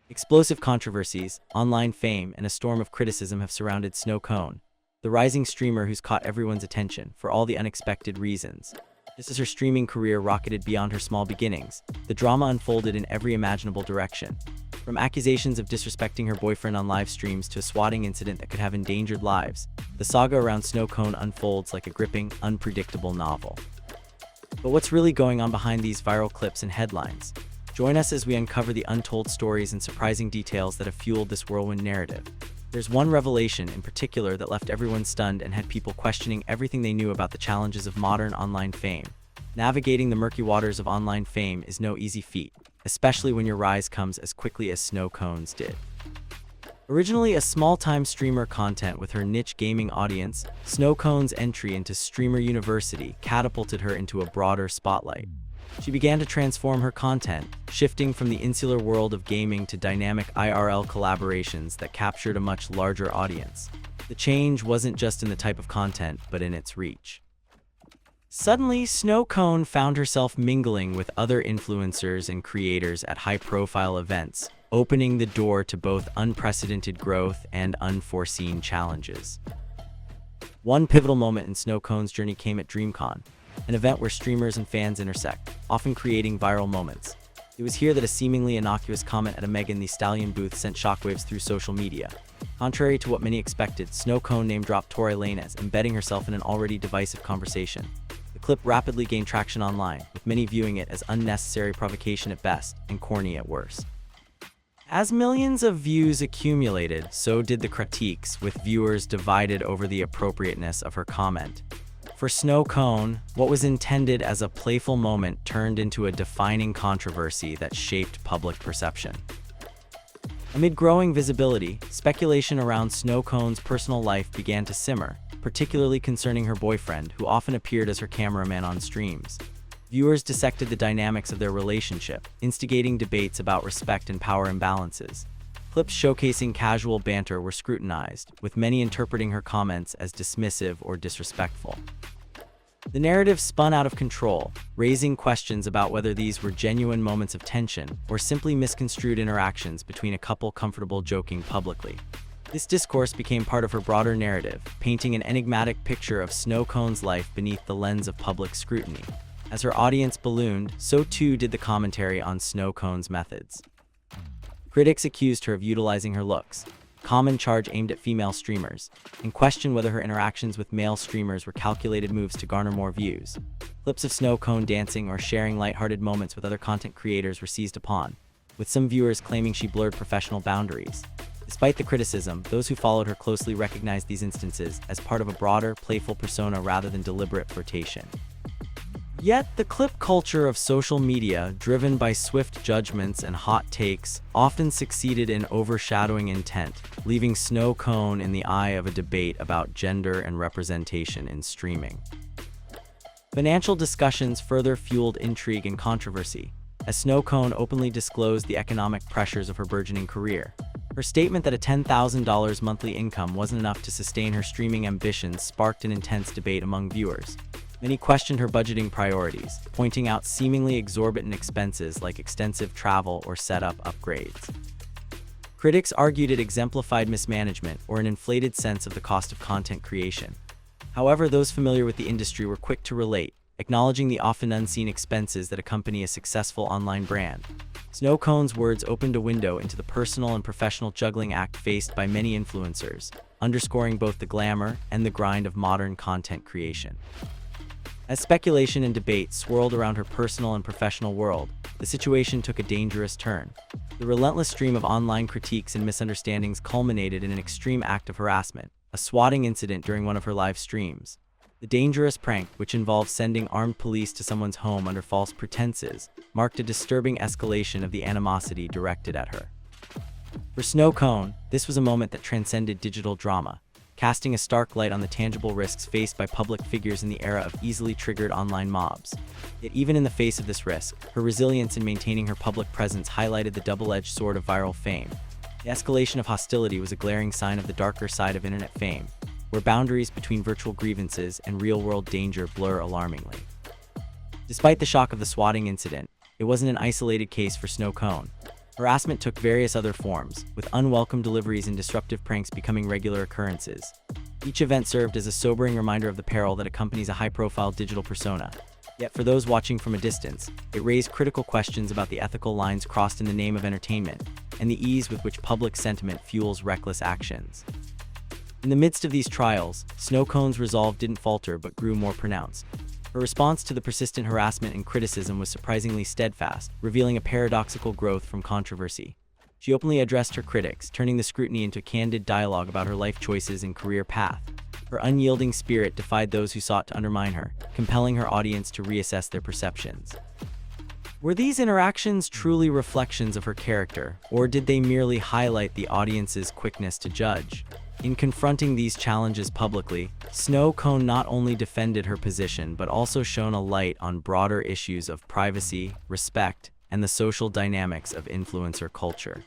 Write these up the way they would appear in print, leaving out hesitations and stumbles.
Explosive controversies, online fame, and a storm of criticism have surrounded Snowcone, the rising streamer who's caught everyone's attention for all the unexpected reasons. Just as her streaming career rocketed beyond her small beginnings, the drama unfolded in every imaginable direction. From accusations of disrespecting her boyfriend on live streams to a swatting incident that could have endangered lives, the saga around Snowcone unfolds like a gripping, unpredictable novel. But what's really going on behind these viral clips and headlines? Join us as we uncover the untold stories and surprising details that have fueled this whirlwind narrative. There's one revelation in particular that left everyone stunned and had people questioning everything they knew about the challenges of modern online fame. Navigating the murky waters of online fame is no easy feat, especially when your rise comes as quickly as Snowcones did. Originally a small-time streamer content with her niche gaming audience, Snowcones' entry into Streamer University catapulted her into a broader spotlight. She began to transform her content, shifting from the insular world of gaming to dynamic IRL collaborations that captured a much larger audience. The change wasn't just in the type of content, but in its reach. Suddenly, Snowcone found herself mingling with other influencers and creators at high-profile events, opening the door to both unprecedented growth and unforeseen challenges. One pivotal moment in Snowcone's journey came at DreamCon, an event where streamers and fans intersect, often creating viral moments. It was here that a seemingly innocuous comment at a Megan Thee Stallion booth sent shockwaves through social media. Contrary to what many expected, Snowcone name-dropped Tory Lanez, embedding herself in an already divisive conversation. The clip rapidly gained traction online, with many viewing it as unnecessary provocation at best and corny at worst. As millions of views accumulated, so did the critiques, with viewers divided over the appropriateness of her comment. For Snowcone, what was intended as a playful moment turned into a defining controversy that shaped public perception. Amid growing visibility, speculation around Snowcone's personal life began to simmer, particularly concerning her boyfriend, who often appeared as her cameraman on streams. Viewers dissected the dynamics of their relationship, instigating debates about respect and power imbalances. Clips showcasing casual banter were scrutinized, with many interpreting her comments as dismissive or disrespectful. The narrative spun out of control, raising questions about whether these were genuine moments of tension or simply misconstrued interactions between a couple comfortable joking publicly. This discourse became part of her broader narrative, painting an enigmatic picture of Snowcone's life beneath the lens of public scrutiny. As her audience ballooned, so too did the commentary on Snowcone's methods. Critics accused her of utilizing her looks, a common charge aimed at female streamers, and questioned whether her interactions with male streamers were calculated moves to garner more views. Clips of Snowcone dancing or sharing lighthearted moments with other content creators were seized upon, with some viewers claiming she blurred professional boundaries. Despite the criticism, those who followed her closely recognized these instances as part of a broader, playful persona rather than deliberate flirtation. Yet, the clip culture of social media, driven by swift judgments and hot takes, often succeeded in overshadowing intent, leaving Snowcone in the eye of a debate about gender and representation in streaming. Financial discussions further fueled intrigue and controversy, as Snowcone openly disclosed the economic pressures of her burgeoning career. Her statement that a $10,000 monthly income wasn't enough to sustain her streaming ambitions sparked an intense debate among viewers. Many questioned her budgeting priorities, pointing out seemingly exorbitant expenses like extensive travel or setup upgrades. Critics argued it exemplified mismanagement or an inflated sense of the cost of content creation. However, those familiar with the industry were quick to relate, acknowledging the often unseen expenses that accompany a successful online brand. Snowcone's words opened a window into the personal and professional juggling act faced by many influencers, underscoring both the glamour and the grind of modern content creation. As speculation and debate swirled around her personal and professional world, the situation took a dangerous turn. The relentless stream of online critiques and misunderstandings culminated in an extreme act of harassment, a swatting incident during one of her live streams. The dangerous prank, which involved sending armed police to someone's home under false pretenses, marked a disturbing escalation of the animosity directed at her. For Snowcone, this was a moment that transcended digital drama, casting a stark light on the tangible risks faced by public figures in the era of easily triggered online mobs. Yet even in the face of this risk, her resilience in maintaining her public presence highlighted the double-edged sword of viral fame. The escalation of hostility was a glaring sign of the darker side of internet fame, where boundaries between virtual grievances and real-world danger blur alarmingly. Despite the shock of the swatting incident, it wasn't an isolated case for Snowcone. Harassment took various other forms, with unwelcome deliveries and disruptive pranks becoming regular occurrences. Each event served as a sobering reminder of the peril that accompanies a high-profile digital persona. Yet for those watching from a distance, it raised critical questions about the ethical lines crossed in the name of entertainment, and the ease with which public sentiment fuels reckless actions. In the midst of these trials, Snowcones' resolve didn't falter but grew more pronounced. Her response to the persistent harassment and criticism was surprisingly steadfast, revealing a paradoxical growth from controversy. She openly addressed her critics, turning the scrutiny into candid dialogue about her life choices and career path. Her unyielding spirit defied those who sought to undermine her, compelling her audience to reassess their perceptions. Were these interactions truly reflections of her character, or did they merely highlight the audience's quickness to judge? In confronting these challenges publicly, Snowcone not only defended her position but also shone a light on broader issues of privacy, respect, and the social dynamics of influencer culture.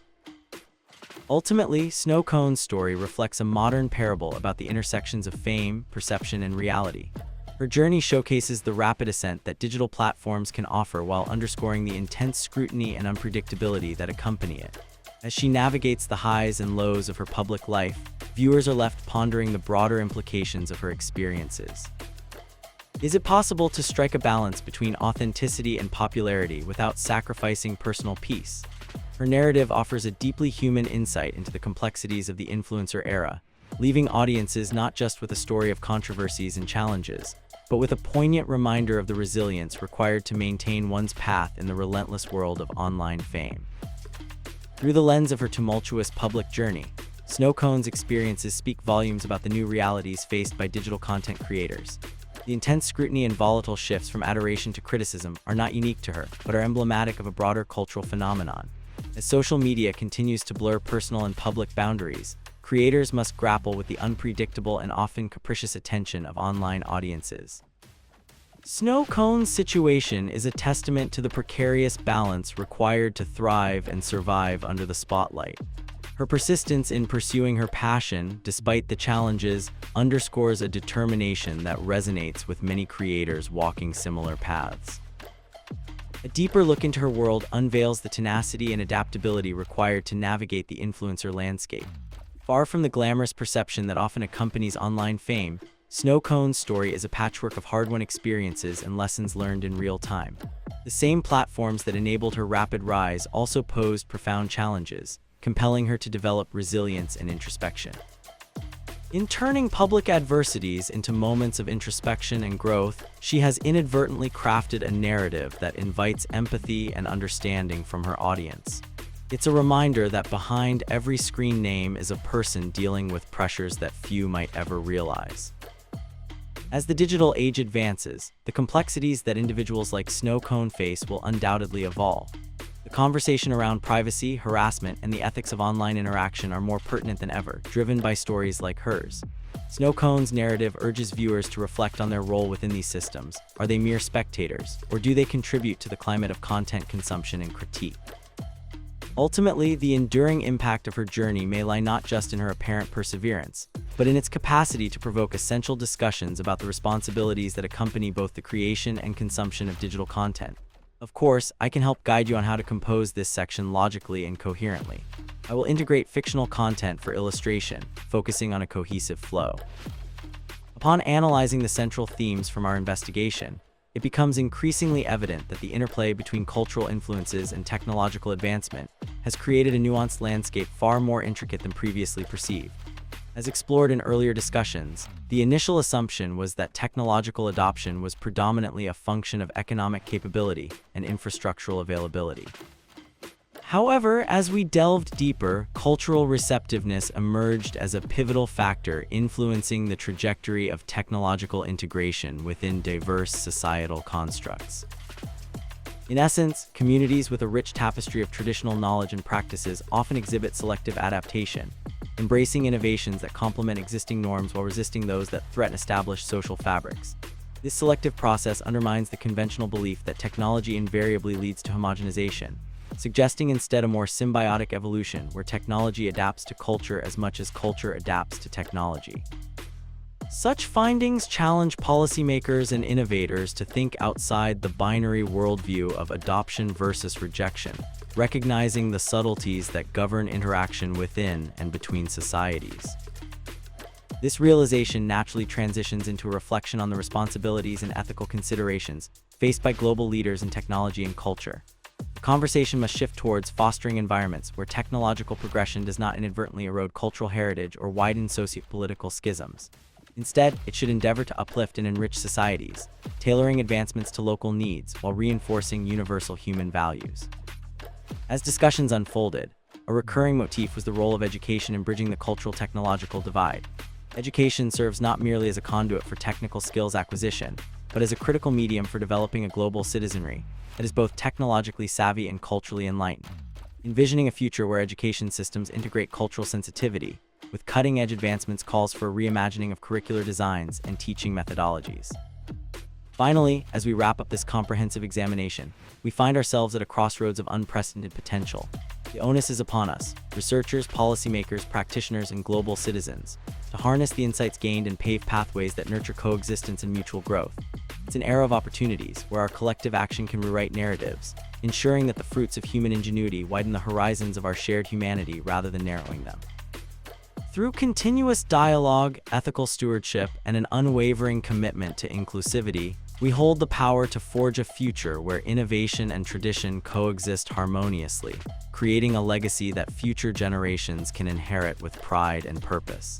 Ultimately, Snowcone's story reflects a modern parable about the intersections of fame, perception, and reality. Her journey showcases the rapid ascent that digital platforms can offer while underscoring the intense scrutiny and unpredictability that accompany it. As she navigates the highs and lows of her public life, viewers are left pondering the broader implications of her experiences. Is it possible to strike a balance between authenticity and popularity without sacrificing personal peace? Her narrative offers a deeply human insight into the complexities of the influencer era, leaving audiences not just with a story of controversies and challenges, but with a poignant reminder of the resilience required to maintain one's path in the relentless world of online fame. Through the lens of her tumultuous public journey, Snowcone's experiences speak volumes about the new realities faced by digital content creators. The intense scrutiny and volatile shifts from adoration to criticism are not unique to her, but are emblematic of a broader cultural phenomenon. As social media continues to blur personal and public boundaries, creators must grapple with the unpredictable and often capricious attention of online audiences. Snowcone's situation is a testament to the precarious balance required to thrive and survive under the spotlight. Her persistence in pursuing her passion, despite the challenges, underscores a determination that resonates with many creators walking similar paths. A deeper look into her world unveils the tenacity and adaptability required to navigate the influencer landscape. Far from the glamorous perception that often accompanies online fame, Snowcone's story is a patchwork of hard-won experiences and lessons learned in real time. The same platforms that enabled her rapid rise also posed profound challenges, compelling her to develop resilience and introspection. In turning public adversities into moments of introspection and growth, she has inadvertently crafted a narrative that invites empathy and understanding from her audience. It's a reminder that behind every screen name is a person dealing with pressures that few might ever realize. As the digital age advances, the complexities that individuals like Snowcone face will undoubtedly evolve. The conversation around privacy, harassment, and the ethics of online interaction are more pertinent than ever, driven by stories like hers. Snowcone's narrative urges viewers to reflect on their role within these systems. Are they mere spectators, or do they contribute to the climate of content consumption and critique? Ultimately, the enduring impact of her journey may lie not just in her apparent perseverance, but in its capacity to provoke essential discussions about the responsibilities that accompany both the creation and consumption of digital content. Of course, I can help guide you on how to compose this section logically and coherently. I will integrate fictional content for illustration, focusing on a cohesive flow. Upon analyzing the central themes from our investigation, it becomes increasingly evident that the interplay between cultural influences and technological advancement has created a nuanced landscape far more intricate than previously perceived. As explored in earlier discussions, the initial assumption was that technological adoption was predominantly a function of economic capability and infrastructural availability. However, as we delved deeper, cultural receptiveness emerged as a pivotal factor influencing the trajectory of technological integration within diverse societal constructs. In essence, communities with a rich tapestry of traditional knowledge and practices often exhibit selective adaptation, embracing innovations that complement existing norms while resisting those that threaten established social fabrics. This selective process undermines the conventional belief that technology invariably leads to homogenization, suggesting instead a more symbiotic evolution where technology adapts to culture as much as culture adapts to technology. Such findings challenge policymakers and innovators to think outside the binary worldview of adoption versus rejection, recognizing the subtleties that govern interaction within and between societies. This realization naturally transitions into a reflection on the responsibilities and ethical considerations faced by global leaders in technology and culture. The conversation must shift towards fostering environments where technological progression does not inadvertently erode cultural heritage or widen socio-political schisms. Instead, it should endeavor to uplift and enrich societies, tailoring advancements to local needs while reinforcing universal human values. As discussions unfolded, a recurring motif was the role of education in bridging the cultural-technological divide. Education serves not merely as a conduit for technical skills acquisition, but as a critical medium for developing a global citizenry that is both technologically savvy and culturally enlightened. Envisioning a future where education systems integrate cultural sensitivity with cutting-edge advancements calls for a reimagining of curricular designs and teaching methodologies. Finally, as we wrap up this comprehensive examination, we find ourselves at a crossroads of unprecedented potential. The onus is upon us, researchers, policymakers, practitioners, and global citizens, to harness the insights gained and pave pathways that nurture coexistence and mutual growth. It's an era of opportunities where our collective action can rewrite narratives, ensuring that the fruits of human ingenuity widen the horizons of our shared humanity rather than narrowing them. Through continuous dialogue, ethical stewardship, and an unwavering commitment to inclusivity, we hold the power to forge a future where innovation and tradition coexist harmoniously, creating a legacy that future generations can inherit with pride and purpose.